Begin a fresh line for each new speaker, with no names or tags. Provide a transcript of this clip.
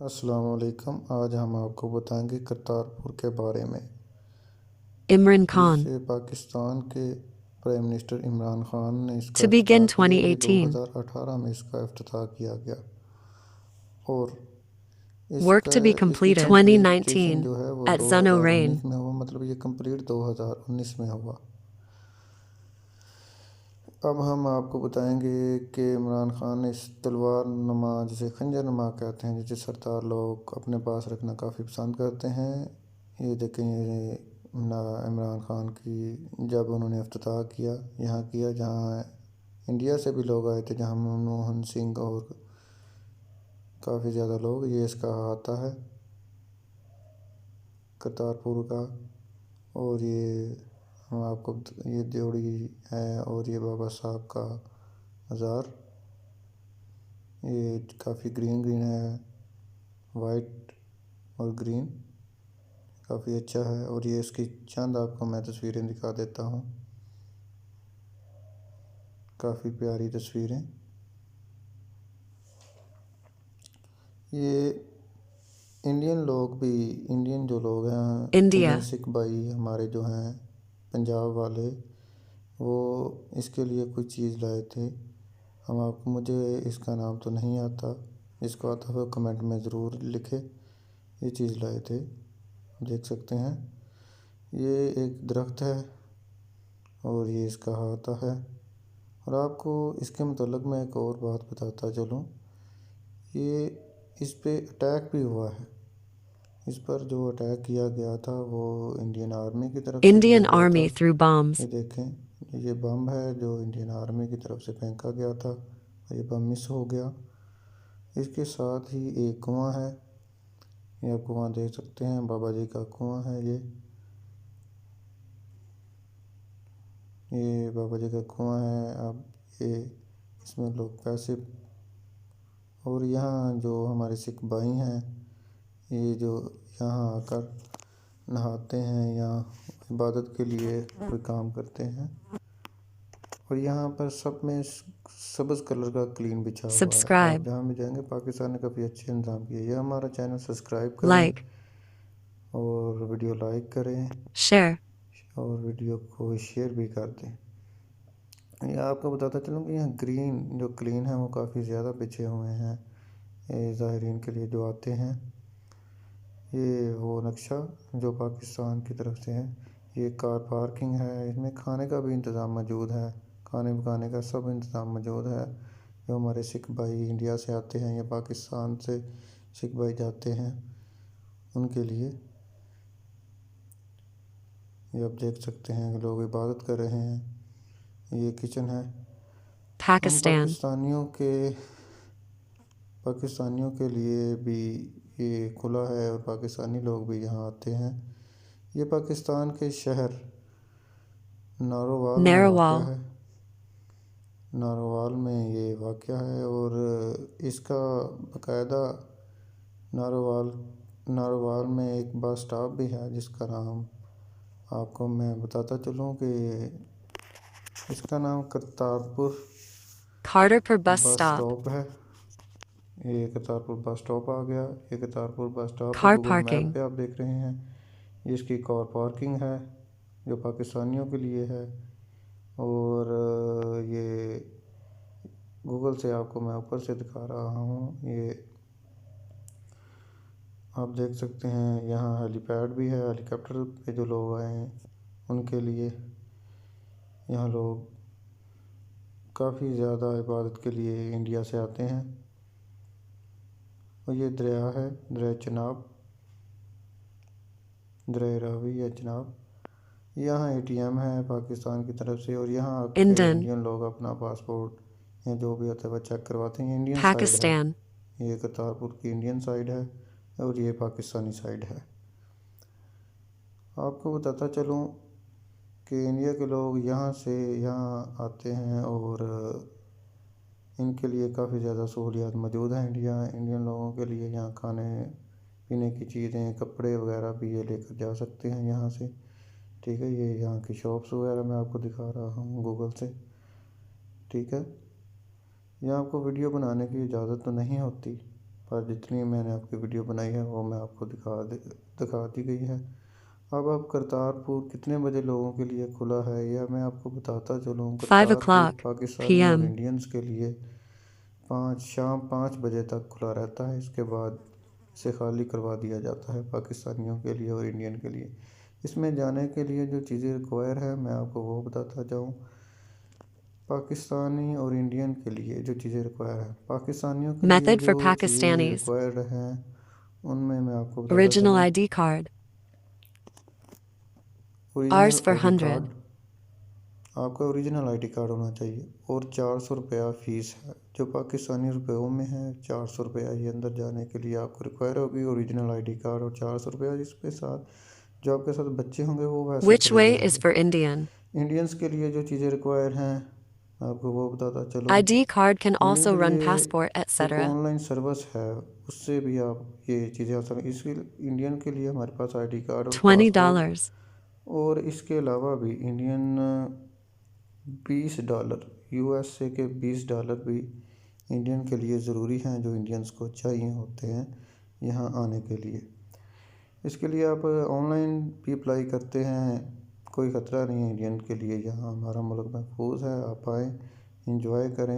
अस्सलाम वालेकुम। आज हम आपको बताएंगे करतारपुर के बारे में।
Imran Khan.
जिसे पाकिस्तान के प्राइम मिनिस्टर इमरान खान ने इसका
To begin
इफ्तिताह किया। ये
2018.
2018 में इसका इफ्तिताह किया गया और
Work to be
इसकी
completed
कंप्लीशन
2019
जो है वो
at Zun-o-Rain.
2019 में हुआ, मतलब ये कंप्लीट 2019 में हुआ। अब हम आपको बताएंगे कि इमरान खान ने इस तलवार नुमा, जिसे खंजर नुमा कहते हैं, जिसे सरदार लोग अपने पास रखना काफ़ी पसंद करते हैं। ये देखें, ये इमरान खान की जब उन्होंने इफ्तिताह किया, यहाँ किया जहाँ इंडिया से भी लोग आए थे, जहाँ मनमोहन सिंह और काफ़ी ज़्यादा लोग। ये इसका आता है करतारपुर का, और ये हम आपको ये ड्योढ़ी है, और ये बाबा साहब का मज़ार। ये काफ़ी ग्रीन ग्रीन है, वाइट और ग्रीन, काफ़ी अच्छा है। और ये इसकी चंद आपको मैं तस्वीरें दिखा देता हूँ, काफ़ी प्यारी तस्वीरें। ये इंडियन जो लोग हैं,
India.
इंडियन सिख भाई हमारे जो हैं पंजाब वाले, वो इसके लिए कुछ चीज़ लाए थे। मुझे इसका नाम तो नहीं आता, जिसको आता है कमेंट में ज़रूर लिखे। ये चीज़ लाए थे, देख सकते हैं। ये एक दरख्त है और ये इसका हाथा है। और आपको इसके मुतल्लिक़ मैं एक और बात बताता चलूँ, ये इस पे अटैक भी हुआ है। इस पर जो अटैक किया गया था वो इंडियन आर्मी की तरफ से किया
Indian
गया था।
Army threw bombs.
ये देखें, ये बम है जो इंडियन आर्मी की तरफ से फेंका गया था, और ये बम मिस हो गया। इसके साथ ही एक कुआं है, ये आप कुआं देख सकते हैं, बाबा जी का कुआं है। ये बाबा जी का कुआं है। अब ये इसमें लोग पैसे, और यहाँ जो हमारे सिख भाई हैं, ये जो यहाँ आकर नहाते हैं या इबादत के लिए कोई काम करते हैं। और यहाँ पर सब में सब्ज़ कलर का क्लीन बिछा हुआ है। आप
Subscribe.
जहाँ भी जाएंगे पाकिस्तान ने काफ़ी अच्छे इंतज़ाम किए। ये हमारा चैनल सब्सक्राइब करें
Like.
और वीडियो लाइक करें
Share.
और वीडियो को शेयर भी कर दें। ये आपको बताता चलूँ कि यहाँ ग्रीन जो क्लीन है वो काफ़ी ज़्यादा बिछे हुए हैं, ये ज़ाहिरीन के लिए जो आते हैं। ये वो नक्शा जो पाकिस्तान की तरफ से है। ये कार पार्किंग है, इसमें खाने का भी इंतज़ाम मौजूद है, खाने पकाने का सब इंतज़ाम मौजूद है। जो हमारे सिख भाई इंडिया से आते हैं या पाकिस्तान से सिख भाई जाते हैं, उनके लिए ये आप देख सकते हैं, लोग इबादत कर रहे हैं। ये किचन है। हम
Pakistan.
पाकिस्तानियों के लिए भी ये खुला है, और पाकिस्तानी लोग भी यहाँ आते हैं। ये पाकिस्तान के शहर नारोवाल में वाक़या
Narawal.
है। नारोवाल में ये वाक़या है, और इसका बाकायदा नारोवाल में एक बस स्टॉप भी है, जिसका नाम आपको मैं बताता चलूँ कि इसका नाम
Kartarpur bus
बस
stop.
स्टॉप है। ये करतारपुर बस स्टॉप आ गया। ये करतारपुर बस स्टॉप है,
Car
गूगल मैप
parking.
पे आप देख रहे हैं। ये इसकी कार पार्किंग है जो पाकिस्तानियों के लिए है, और ये गूगल से आपको मैं ऊपर से दिखा रहा हूँ। ये आप देख सकते हैं, यहाँ हेलीपैड भी है, हेलीकॉप्टर पे जो लोग आए हैं उनके लिए। यहाँ लोग काफ़ी ज़्यादा इबादत के लिए इंडिया से आते हैं। और ये दरिया है, दरिया चनाब, दरिया रावी या चनाब। यहाँ एटीएम है पाकिस्तान की तरफ से, और यहाँ आके
Indian.
इंडियन लोग अपना पासपोर्ट या जो भी होता है वो चेक करवाते हैं। ये इंडियन साइड है,
Pakistan.
ये करतारपुर की इंडियन साइड है, और ये पाकिस्तानी साइड है। आपको बताता चलूँ कि इंडिया के लोग यहाँ से यहाँ आते हैं, और इनके लिए काफ़ी ज़्यादा सहूलियात मौजूद हैं। इंडियन लोगों के लिए यहाँ खाने पीने की चीज़ें, कपड़े वगैरह भी ये लेकर जा सकते हैं यहाँ से। ठीक है, ये यहाँ की शॉप्स वगैरह मैं आपको दिखा रहा हूँ गूगल से। ठीक है, यहाँ आपको वीडियो बनाने की इजाज़त तो नहीं होती, पर जितनी मैंने आपकी वीडियो बनाई है वो मैं आपको दिखा दी गई है। अब करतारपुर कितने बजे लोगों के लिए खुला है या मैं आपको बताता चलूँ।
5
करतारपुर
o'clock
पाकिस्तानी और
p.m.
इंडियंस के लिए शाम 5 बजे तक खुला रहता है। इसके बाद इसे खाली करवा दिया जाता है पाकिस्तानियों के लिए और इंडियन के लिए। इसमें जाने के लिए जो चीज़ें रिक्वायर है मैं आपको वो बताता जाऊँ। पाकिस्तानी और इंडियन के लिए जो चीज़ें रिक्वायर है, पाकिस्तानियों के लिए
Method for
जो चीज़ें
Pakistanis.
रिक्वायर्ड हैं उनमें मैं आपको बताता
Original
चलूँ।
ID card.
Original
Rs for
ID
100.
Card, आपका ओरिजिनल आईडी कार्ड होना चाहिए और 400 रुपया फ़ीस है जो पाकिस्तानी रुपयों में है। 400 रुपया ये अंदर जाने के लिए आपको रिक्वायर होगी ओरिजिनल आईडी कार्ड और 400 रुपया। इसके साथ जो आपके साथ बच्चे होंगे वो वैसे
Which
फ्री
way is
रहेंगे।
for Indian?
इंडियंस के लिए जो चीज़ें रिक्वायर हैं आपको वो बताता चलूँ।
ID card can
Indian
also
के
run
लिए
passport,
एक
etc.
ऑनलाइन सर्विस है उससे भी आप ये चीज़ें आ सकती। इसके इंडियन के लिए हमारे पास आईडी कार्ड और पासपोर्ट
$20.
और इसके अलावा भी इंडियन $20 यूएसए के $20 भी इंडियन के लिए ज़रूरी हैं जो इंडियंस को चाहिए होते हैं यहाँ आने के लिए। इसके लिए आप ऑनलाइन भी अप्लाई करते हैं, कोई ख़तरा नहीं है इंडियन के लिए। यहाँ हमारा मुल्क महफूज है, आप आएँ इंजॉय करें।